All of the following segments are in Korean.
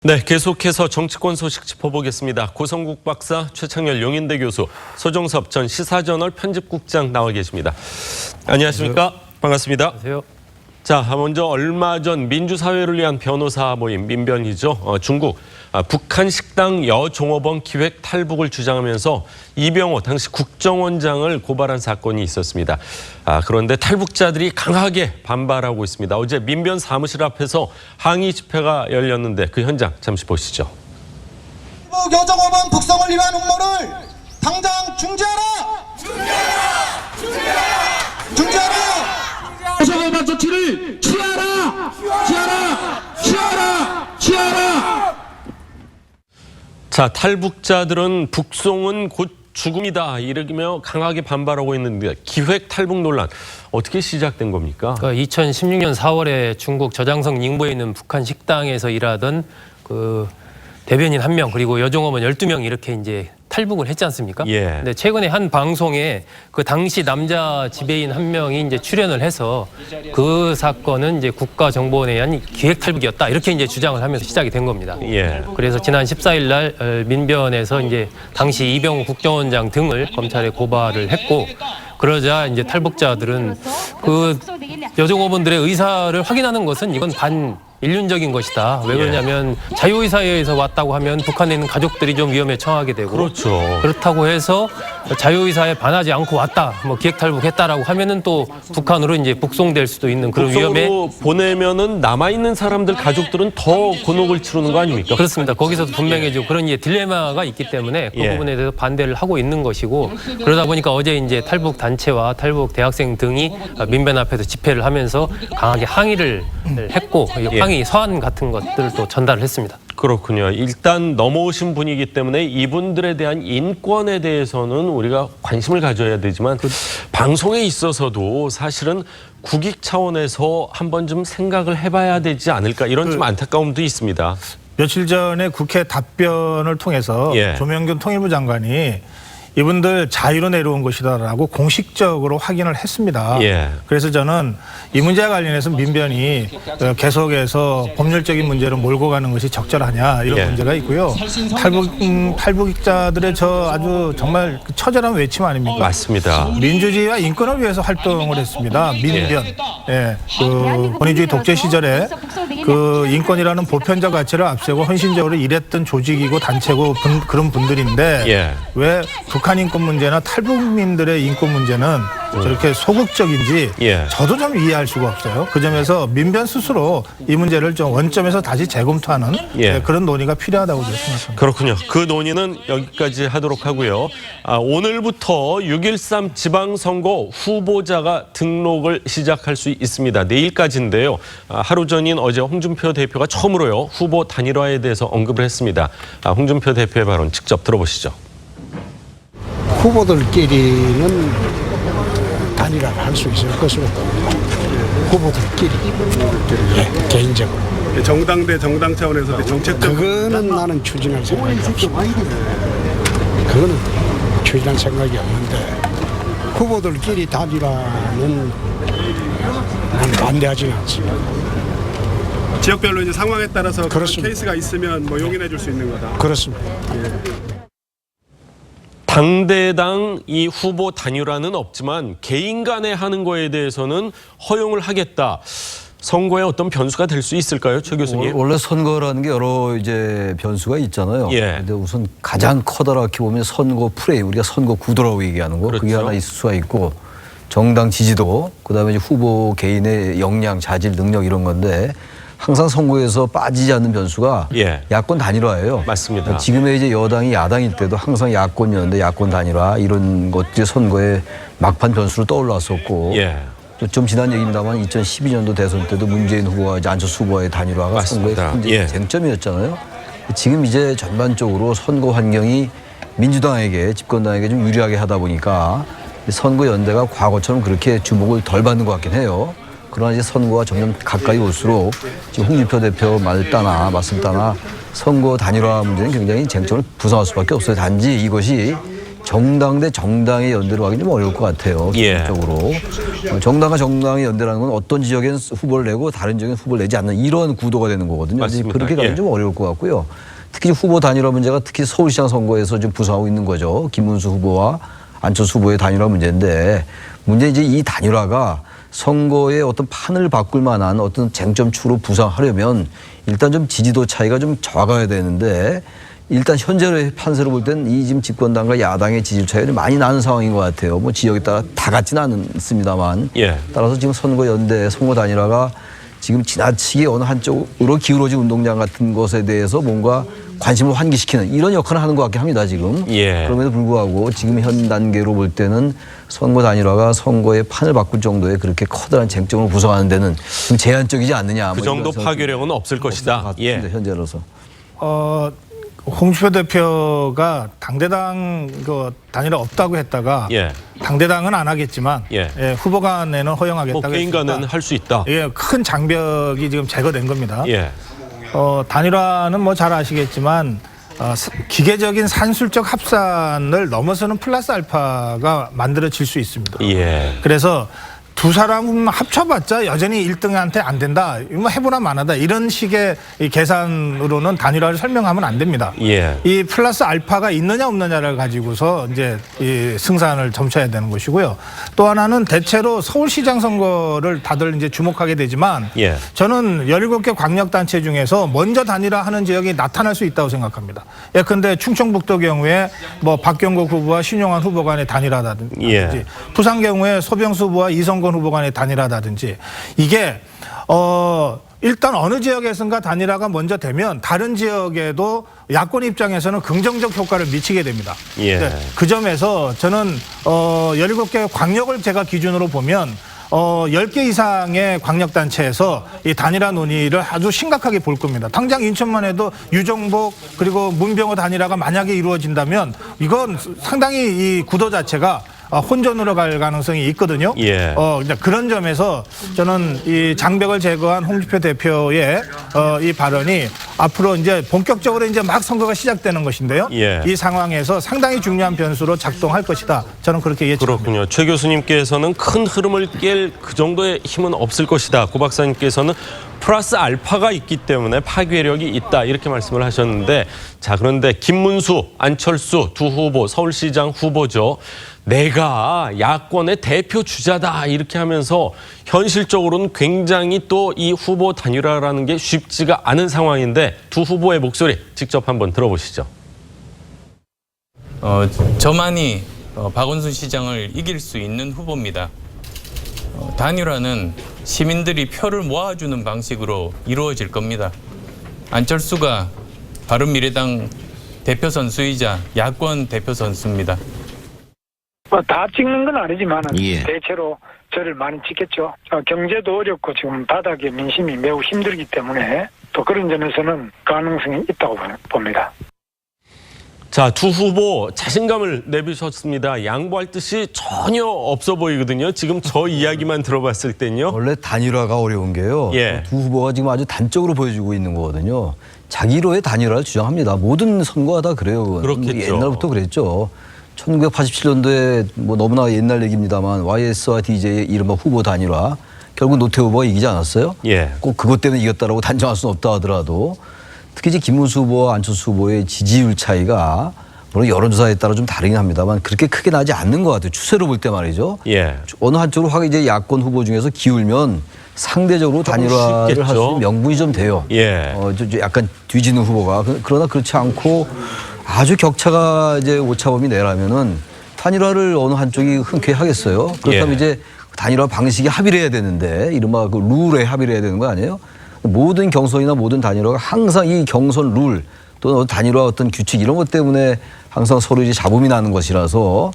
네, 계속해서 정치권 소식 짚어보겠습니다. 고성국 박사, 최창열 용인대 교수, 소정섭 전 시사저널 편집국장 나와 계십니다. 안녕하십니까? 안녕하세요. 반갑습니다. 안녕하세요. 자, 먼저 얼마 전 민주사회를 위한 변호사 모임 민변이죠. 중국 북한 식당 여종업원 기획 탈북을 주장하면서 이병호 당시 국정원장을 고발한 사건이 있었습니다. 그런데 탈북자들이 강하게 반발하고 있습니다. 어제 민변 사무실 앞에서 항의 집회가 열렸는데 그 현장 잠시 보시죠. 탈북 여종업원 북송을 위한 음모를 당장 중지하라! 중지하라! 여종업원 조치를 취하라! 자, 탈북자들은 북송은 곧 죽음이다 이러며 강하게 반발하고 있는데 기획 탈북 논란 어떻게 시작된 겁니까? 2016년 4월에 중국 저장성 닝보에 있는 북한 식당에서 일하던 그 대변인 1명 그리고 여종업원 12명 이렇게 이제 탈북을 했지 않습니까? 예. 근데 최근에 한 방송에 그 당시 남자 지배인 1명이 이제 출연을 해서 그 사건은 이제 국가정보원에 의한 기획 탈북이었다 이렇게 이제 주장을 하면서 시작이 된 겁니다. 예. 그래서 지난 14일 날 민변에서 이제 당시 이병호 국정원장 등을 검찰에 고발을 했고 그러자 이제 탈북자들은 그 여종업원들의 의사를 확인하는 것은 이건 반인륜적인 것이다. 왜 그러냐면 자유의사에서 왔다고 하면 북한에 있는 가족들이 좀 위험에 처하게 되고 그렇죠. 그렇다고 해서 자유의사에 반하지 않고 왔다, 뭐 기획탈북했다라고 하면은 또 북한으로 이제 북송될 수도 있는 그런 위험에 보내면은 남아 있는 사람들 가족들은 더 곤혹을 치르는 거 아닙니까? 그렇습니다. 거기서도 분명히 좀 그런 이제 딜레마가 있기 때문에 그 부분에 대해서 반대를 하고 있는 것이고 그러다 보니까 어제 이제 탈북 단체와 탈북 대학생 등이 민변 앞에서 집회를 하면서 강하게 항의를 했고 항의 서한 같은 것들을 또 전달을 했습니다. 그렇군요. 일단 넘어오신 분이기 때문에 이분들에 대한 인권에 대해서는 우리가 관심을 가져야 되지만 방송에 있어서도 사실은 국익 차원에서 한번 좀 생각을 해봐야 되지 않을까 이런 좀 안타까움도 있습니다. 며칠 전에 국회 답변을 통해서 조명균 통일부 장관이 이분들 자유로 내려온 것이다라고 공식적으로 확인을 했습니다. 그래서 저는 이 문제와 관련해서 민변이 계속해서 법률적인 문제로 몰고 가는 것이 적절하냐 이런 문제가 있고요. 탈북자들의 저 아주 정말 처절한 외침 아닙니까? 맞습니다. 민주주의와 인권을 위해서 활동을 했습니다. 민변. 그 권위주의 독재 시절에 그 인권이라는 보편적 가치를 앞세우고 헌신적으로 일했던 조직이고 단체고 그런 분들인데 왜 북한 인권 문제나 탈북민들의 인권 문제는 저렇게 소극적인지 저도 좀 이해할 수가 없어요. 그 점에서 민변 스스로 이 문제를 좀 원점에서 다시 재검토하는 그런 논의가 필요하다고 생각합니다. 그렇군요. 그 논의는 여기까지 하도록 하고요. 오늘부터 6.13 지방선거 후보자가 등록을 시작할 수 있습니다. 내일까지인데요. 하루 전인 어제 홍준표 대표가 처음으로요 후보 단일화에 대해서 언급을 했습니다. 홍준표 대표의 발언 직접 들어보시죠. 후보들끼리는 단일화를 할 수 있을 것으로 봅니다. 후보들끼리 개인적으로. 정당 대 정당 차원에서 정책적 그거는 나는 추진할 생각이 없습니다. 그거는 추진할 생각이 없는데 후보들끼리 단일화는 난 반대하지는 않습니다. 지역별로 이제 상황에 따라서 그런 그렇습니다. 케이스가 있으면 뭐 용인해 줄 수 있는 거다. 그렇습니다. 당대당 이 후보 단일화는 없지만 개인 간에 하는 거에 대해서는 허용을 하겠다. 선거에 어떤 변수가 될 수 있을까요, 최 교수님? 원래 선거라는 게 여러 이제 변수가 있잖아요. 근데 우선 가장 커다랗게 보면 선거 프레임, 우리가 선거 구도라고 얘기하는 거, 그게 하나 있을 수가 있고 정당 지지도, 그다음에 이제 후보 개인의 역량, 자질, 능력 이런 건데. 항상 선거에서 빠지지 않는 변수가 야권 단일화예요. 맞습니다. 지금의 이제 여당이 야당일 때도 항상 야권이었는데 야권 단일화 이런 것들이 선거에 막판 변수로 떠올랐었고 좀 지난 얘기입니다만 2012년도 대선 때도 문재인 후보와 이제 안철수 후보의 단일화가 선거의 쟁점이었잖아요. 지금 이제 전반적으로 선거 환경이 민주당에게 집권당에게 좀 유리하게 하다 보니까 선거 연대가 과거처럼 그렇게 주목을 덜 받는 것 같긴 해요. 그러나 이제 선거가 점점 가까이 올수록 지금 홍준표 대표 말 따나 선거 단일화 문제는 굉장히 쟁점을 부상할 수밖에 없어요. 단지 이것이 정당 대 정당의 연대로 하기 좀 어려울 것 같아요. 기본적으로. 정당과 정당의 연대라는 건 어떤 지역에는 후보를 내고 다른 지역에는 후보를 내지 않는 이런 구도가 되는 거거든요. 맞습니다. 그렇게 가면 좀 어려울 것 같고요. 특히 후보 단일화 문제가 특히 서울시장 선거에서 좀 부상하고 있는 거죠. 김문수 후보와 안철수 후보의 단일화 문제인데 문제 이제 이 단일화가 선거의 어떤 판을 바꿀 만한 어떤 쟁점축으로 부상하려면 일단 좀 지지도 차이가 좀 적어야 되는데 일단 현재의 판세로 볼 땐 이 지금 집권당과 야당의 지지율 차이가 좀 많이 나는 상황인 것 같아요. 뭐 지역에 따라 다 같지는 않습니다만 따라서 지금 선거 연대, 선거 단일화가 지금 지나치게 어느 한쪽으로 기울어진 운동장 같은 것에 대해서 뭔가 관심을 환기시키는 이런 역할을 하는 것 같긴 합니다, 지금. 그럼에도 불구하고 지금 현 단계로 볼 때는 선거 단일화가 선거의 판을 바꿀 정도의 그렇게 커다란 쟁점을 구성하는 데는 좀 제한적이지 않느냐. 그 정도 파괴력은 없을 것이다. 현재로서. 홍준표 대표가 당대당 단일화 없다고 했다가 당대당은 안 하겠지만 후보 간에는 허용하겠다고 뭐 개인 간에는 할 수 있다. 큰 장벽이 지금 제거된 겁니다. 단일화는 뭐 잘 아시겠지만 기계적인 산술적 합산을 넘어서는 플러스 알파가 만들어질 수 있습니다. 그래서 두 사람 합쳐봤자 여전히 1등한테 안 된다. 뭐 해보나 마나다. 이런 식의 계산으로는 단일화를 설명하면 안 됩니다. 이 플러스 알파가 있느냐 없느냐를 가지고서 이제 이 승산을 점쳐야 되는 것이고요. 또 하나는 대체로 서울시장 선거를 다들 이제 주목하게 되지만 저는 17개 광역단체 중에서 먼저 단일화하는 지역이 나타날 수 있다고 생각합니다. 예컨대 충청북도 경우에 뭐 박경국 후보와 신용환 후보 간의 단일화라든지 부산 경우에 소병수 후보와 이성건 후보 간의 단일화라든지 이게 일단 어느 지역에선가 단일화가 먼저 되면 다른 지역에도 야권 입장에서는 긍정적 효과를 미치게 됩니다. 그 점에서 저는 17개 광역을 제가 기준으로 보면 10개 이상의 광역단체에서 이 단일화 논의를 아주 심각하게 볼 겁니다. 당장 인천만 해도 유정복 그리고 문병호 단일화가 만약에 이루어진다면 이건 상당히 이 구도 자체가 혼전으로 갈 가능성이 있거든요. 그런 점에서 저는 이 장벽을 제거한 홍준표 대표의 이 발언이 앞으로 이제 본격적으로 이제 막 선거가 시작되는 것인데요. 이 상황에서 상당히 중요한 변수로 작동할 것이다. 저는 그렇게 예측합니다. 그렇군요. 최 교수님께서는 큰 흐름을 깰 그 정도의 힘은 없을 것이다. 고 박사님께서는 플러스 알파가 있기 때문에 파괴력이 있다. 이렇게 말씀을 하셨는데 자 그런데 김문수, 안철수 두 후보, 서울시장 후보죠. 내가 야권의 대표 주자다 이렇게 하면서 현실적으로는 굉장히 또 이 후보 단일화라는 게 쉽지가 않은 상황인데 두 후보의 목소리 직접 한번 들어보시죠. 저만이 박원순 시장을 이길 수 있는 후보입니다. 단일화는 시민들이 표를 모아주는 방식으로 이루어질 겁니다. 안철수가 바른미래당 대표 선수이자 야권 대표 선수입니다. 다 찍는 건 아니지만 대체로 저를 많이 찍겠죠. 경제도 어렵고 지금 바닥에 민심이 매우 힘들기 때문에 또 그런 점에서는 가능성이 있다고 봅니다. 자, 두 후보 자신감을 내비쳤습니다. 양보할 뜻이 전혀 없어 보이거든요. 지금 저 이야기만 들어봤을 땐요. 원래 단일화가 어려운 게요. 두 후보가 지금 아주 단적으로 보여주고 있는 거거든요. 자기로의 단일화를 주장합니다. 모든 선거가 다 그래요. 그렇겠죠. 옛날부터 그랬죠. 1987년도에 뭐 너무나 옛날 얘기입니다만 YS와 DJ의 이른바 후보 단일화 결국 노태우 후보가 이기지 않았어요? 꼭 그것 때문에 이겼다라고 단정할 수는 없다 하더라도 특히 이제 김문수 후보와 안철수 후보의 지지율 차이가 물론 여론조사에 따라 좀 다르긴 합니다만 그렇게 크게 나지 않는 것 같아요. 추세로 볼 때 말이죠. 어느 한쪽으로 확 이제 야권 후보 중에서 기울면 상대적으로 단일화를 할 수 있는 명분이 좀 돼요. 약간 뒤지는 후보가 그러나 그렇지 않고 아주 격차가 이제 오차범위 내라면은 단일화를 어느 한쪽이 흔쾌히 하겠어요. 그렇다면 이제 단일화 방식이 합의를 해야 되는데 이른바 그 룰에 합의를 해야 되는 거 아니에요? 모든 경선이나 모든 단일화가 항상 이 경선 룰 또는 단일화 어떤 규칙 이런 것 때문에 항상 서로 이제 잡음이 나는 것이라서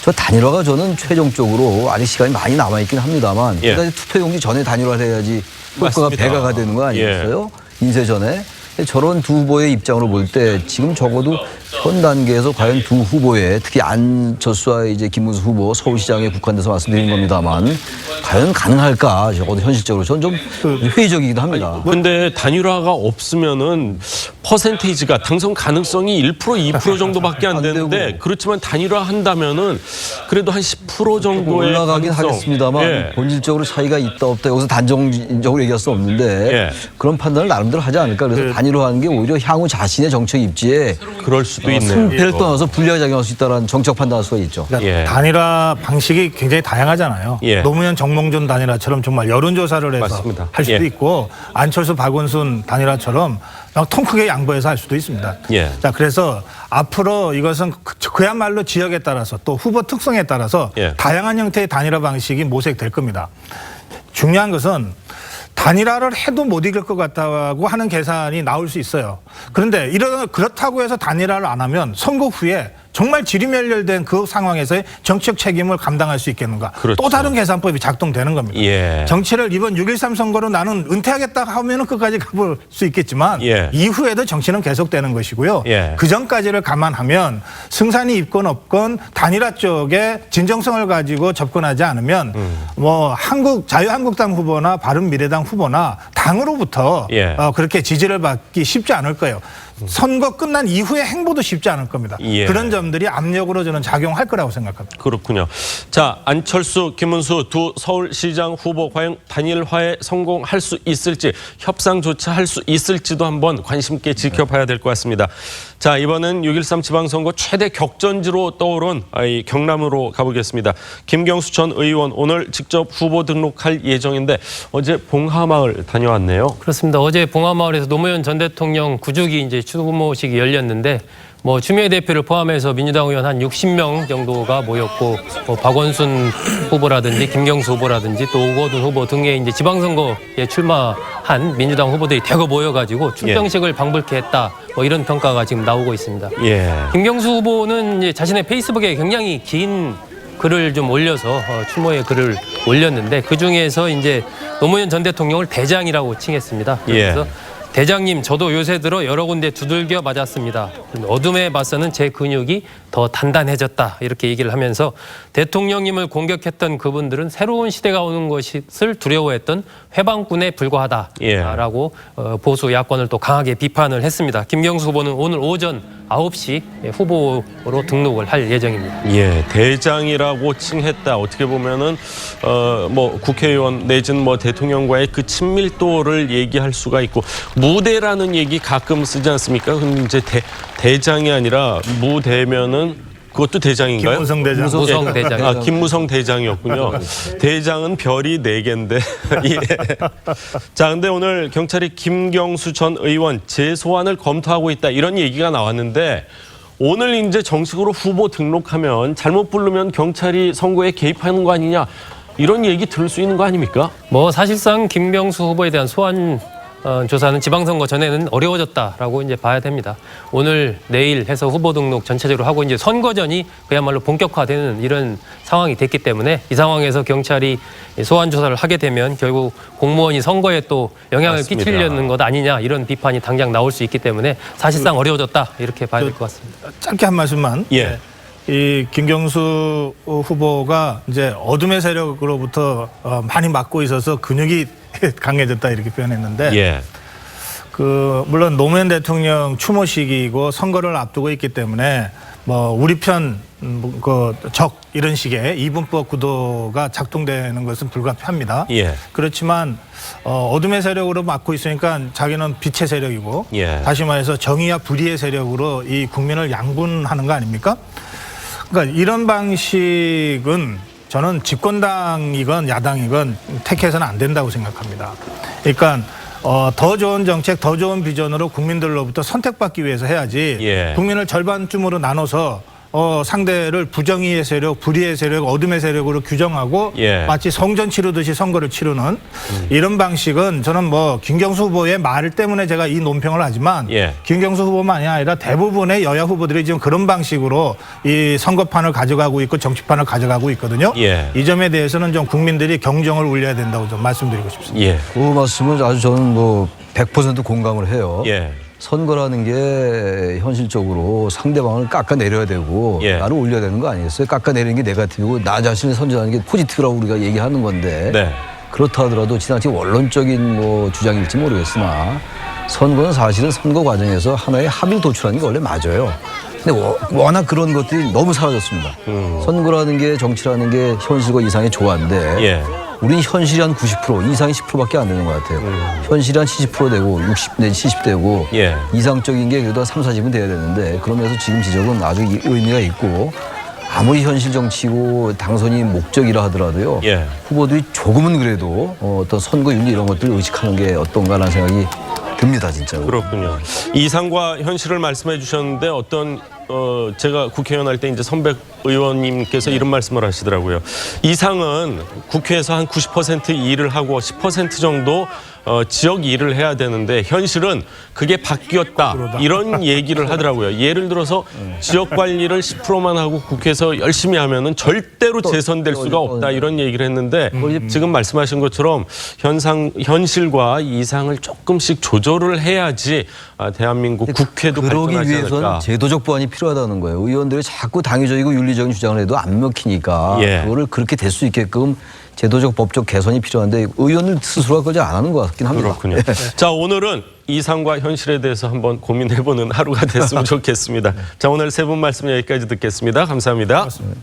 저 단일화가 저는 최종적으로 아직 시간이 많이 남아있긴 합니다만 일단 투표용지 전에 단일화를 해야지 효과가 배가가 되는 거 아니겠어요? 인쇄 전에. 저런 두 후보의 입장으로 볼 때 지금 적어도 현 단계에서 과연 두 후보의 특히 안철수와 이제 김문수 후보 서울시장에 국한돼서 말씀드린 겁니다만 과연 가능할까? 적어도 현실적으로 저는 좀 회의적이기도 합니다. 근데 단일화가 없으면은 퍼센테이지가 당선 가능성이 1% 2% 정도밖에 안 되는데 그렇지만 단일화 한다면은 그래도 한 10% 정도의 올라가긴 가능성. 하겠습니다만 예. 본질적으로 차이가 있다 없다 여기서 단정적으로 얘기할 수 없는데 예. 그런 판단을 나름대로 하지 않을까. 그래서 단일화하는 게 오히려 향후 자신의 정책 입지에 그럴 수도 있네요. 승패를 떠나서 불리하게 작용할 수 있다는 정책 판단할 수가 있죠. 그러니까 예. 단일화 방식이 굉장히 다양하잖아요. 예. 노무현 정몽준 단일화처럼 정말 여론조사를 해서 맞습니다. 할 수도 예. 있고 안철수 박원순 단일화처럼 그냥 통 크게 양보해서 할 수도 있습니다. 예. 자, 그래서 앞으로 이것은 그야말로 지역에 따라서 또 후보 특성에 따라서 예. 다양한 형태의 단일화 방식이 모색될 겁니다. 중요한 것은 단일화를 해도 못 이길 것 같다고 하는 계산이 나올 수 있어요. 그런데 그렇다고 해서 단일화를 안 하면 선거 후에 정말 지리멸렬된 그 상황에서의 정치적 책임을 감당할 수 있겠는가. 그렇죠. 또 다른 계산법이 작동되는 겁니다. 예. 정치를 이번 6.13 선거로 나는 은퇴하겠다 하면 끝까지 가볼 수 있겠지만 예. 이후에도 정치는 계속되는 것이고요. 예. 그 전까지를 감안하면 승산이 있건 없건 단일화 쪽에 진정성을 가지고 접근하지 않으면 뭐 자유한국당 후보나 바른미래당 후보나 당으로부터 예. 그렇게 지지를 받기 쉽지 않을 거예요. 선거 끝난 이후의 행보도 쉽지 않을 겁니다. 예. 그런 점들이 압력으로 저는 작용할 거라고 생각합니다. 그렇군요. 자, 안철수, 김문수 두 서울시장 후보 과연 단일화에 성공할 수 있을지 협상조차 할 수 있을지도 한번 관심 있게 지켜봐야 될 것 같습니다. 자, 이번은 6.13 지방선거 최대 격전지로 떠오른 이 경남으로 가보겠습니다. 김경수 전 의원 오늘 직접 후보 등록할 예정인데 어제 봉하마을 다녀왔네요. 그렇습니다. 어제 봉하마을에서 노무현 전 대통령 구주기 이제 추모식이 열렸는데 뭐 추미애 대표를 포함해서 민주당 의원 한 60명 정도가 모였고 뭐 박원순 후보라든지 김경수 후보라든지 또 오거돈 후보 등의 이제 지방선거에 출마한 민주당 후보들이 대거 모여가지고 축정식을 방불케 했다. 뭐 이런 평가가 지금 나오고 있습니다. 예. 김경수 후보는 이제 자신의 페이스북에 굉장히 긴 글을 좀 올려서 추모의 글을 올렸는데 그 중에서 이제 노무현 전 대통령을 대장이라고 칭했습니다. 그래서 대장님, 저도 요새 들어 여러 군데 두들겨 맞았습니다. 어둠에 맞서는 제 근육이 더 단단해졌다. 이렇게 얘기를 하면서 대통령님을 공격했던 그분들은 새로운 시대가 오는 것을 두려워했던 회방꾼에 불과하다라고 보수 야권을 또 강하게 비판을 했습니다. 김경수 후보는 오늘 오전 9시 후보로 등록을 할 예정입니다. 예, 대장이라고 칭했다. 어떻게 보면은 뭐 국회의원 내지는 뭐 대통령과의 그 친밀도를 얘기할 수가 있고 무대라는 얘기 가끔 쓰지 않습니까? 근데 이제 대장이 아니라 무대면은 그것도 대장인가요? 김무성 대장. 무성 대장. 아, 김무성 대장이었군요. 대장은 별이 4개인데. 예. 자, 근데 오늘 경찰이 김경수 전 의원 재소환을 검토하고 있다. 이런 얘기가 나왔는데 오늘 이제 정식으로 후보 등록하면 잘못 부르면 경찰이 선거에 개입하는 거 아니냐. 이런 얘기 들을 수 있는 거 아닙니까? 뭐 사실상 김경수 후보에 대한 소환 조사는 지방선거 전에는 어려워졌다라고 이제 봐야 됩니다. 오늘 내일 해서 후보 등록 전체적으로 하고 이제 선거전이 그야말로 본격화되는 이런 상황이 됐기 때문에 이 상황에서 경찰이 소환 조사를 하게 되면 결국 공무원이 선거에 또 영향을 맞습니다. 끼치려는 것 아니냐 이런 비판이 당장 나올 수 있기 때문에 사실상 어려워졌다 이렇게 봐야 될 것 같습니다. 짧게 한 말씀만. 예. 이 김경수 후보가 이제 어둠의 세력으로부터 많이 맞고 있어서 근육이 강해졌다 이렇게 표현했는데 예. 그 물론 노무현 대통령 추모식이고 선거를 앞두고 있기 때문에 뭐 우리 편 그 적 이런 식의 이분법 구도가 작동되는 것은 불가피합니다. 예. 그렇지만 어둠의 세력으로 맡고 있으니까 자기는 빛의 세력이고 예. 다시 말해서 정의와 불의의 세력으로 이 국민을 양분하는 거 아닙니까? 그러니까 이런 방식은 저는 집권당이건 야당이건 택해서는 안 된다고 생각합니다. 그러니까 더 좋은 정책, 더 좋은 비전으로 국민들로부터 선택받기 위해서 해야지 예. 국민을 절반쯤으로 나눠서 상대를 부정의의 세력, 불의의 세력, 어둠의 세력으로 규정하고 예. 마치 성전 치르듯이 선거를 치르는 이런 방식은 저는 뭐 김경수 후보의 말 때문에 제가 이 논평을 하지만 예. 김경수 후보만이 아니라 대부분의 여야 후보들이 지금 그런 방식으로 이 선거판을 가져가고 있고 정치판을 가져가고 있거든요. 예. 이 점에 대해서는 좀 국민들이 경종을 울려야 된다고 좀 말씀드리고 싶습니다. 예. 그 말씀은 아주 저는 뭐 100% 공감을 해요. 예. 선거라는 게 현실적으로 상대방을 깎아내려야 되고 예. 나를 올려야 되는 거 아니겠어요? 깎아내리는 게 네거티브고 나 자신을 선전하는 게 포지티브라고 우리가 얘기하는 건데 네. 그렇다 하더라도 지나치게 원론적인 뭐 주장일지 모르겠으나 선거는 사실은 선거 과정에서 하나의 합의를 도출하는 게 원래 맞아요. 근데 워낙 그런 것들이 너무 사라졌습니다. 선거라는 게 정치라는 게 현실과 이상의 조화인데 예. 우린 현실이 한 90%, 이상이 10%밖에 안 되는 것 같아요. 현실이 한 70% 되고 60 내지 70 되고 예. 이상적인 게 그래도 한 3, 40은 돼야 되는데 그러면서 지금 지적은 아주 의미가 있고 아무리 현실 정치고 당선이 목적이라 하더라도요. 예. 후보들이 조금은 그래도 어떤 선거 윤리 이런 것들을 의식하는 게 어떤가라는 생각이 듭니다, 진짜로. 그렇군요. 이상과 현실을 말씀해 주셨는데 어떤 제가 국회의원 할 때 이제 선백 의원님께서 이런 말씀을 하시더라고요. 이상은 국회에서 한 90% 일을 하고 10% 정도 지역 일을 해야 되는데 현실은 그게 바뀌었다. 이런 얘기를 하더라고요. 예를 들어서 지역 관리를 10%만 하고 국회에서 열심히 하면은 절대로 재선될 수가 없다. 이런 얘기를 했는데 지금 말씀하신 것처럼 현실과 이상을 조금씩 조절을 해야지 대한민국 국회도 그러기 발전하지 위해서는 않을까. 제도적 보완이 필요하다는 거예요. 의원들이 자꾸 당위적이고 윤리적인 주장을 해도 안 먹히니까 예. 그거를 그렇게 될 수 있게끔 제도적 법적 개선이 필요한데 의원들 스스로가 그러지 안 하는 것 같긴 합니다. 그렇군요. 예. 자, 오늘은 이상과 현실에 대해서 한번 고민해보는 하루가 됐으면 좋겠습니다. 자, 오늘 세 분 말씀 여기까지 듣겠습니다. 감사합니다. 맞습니다.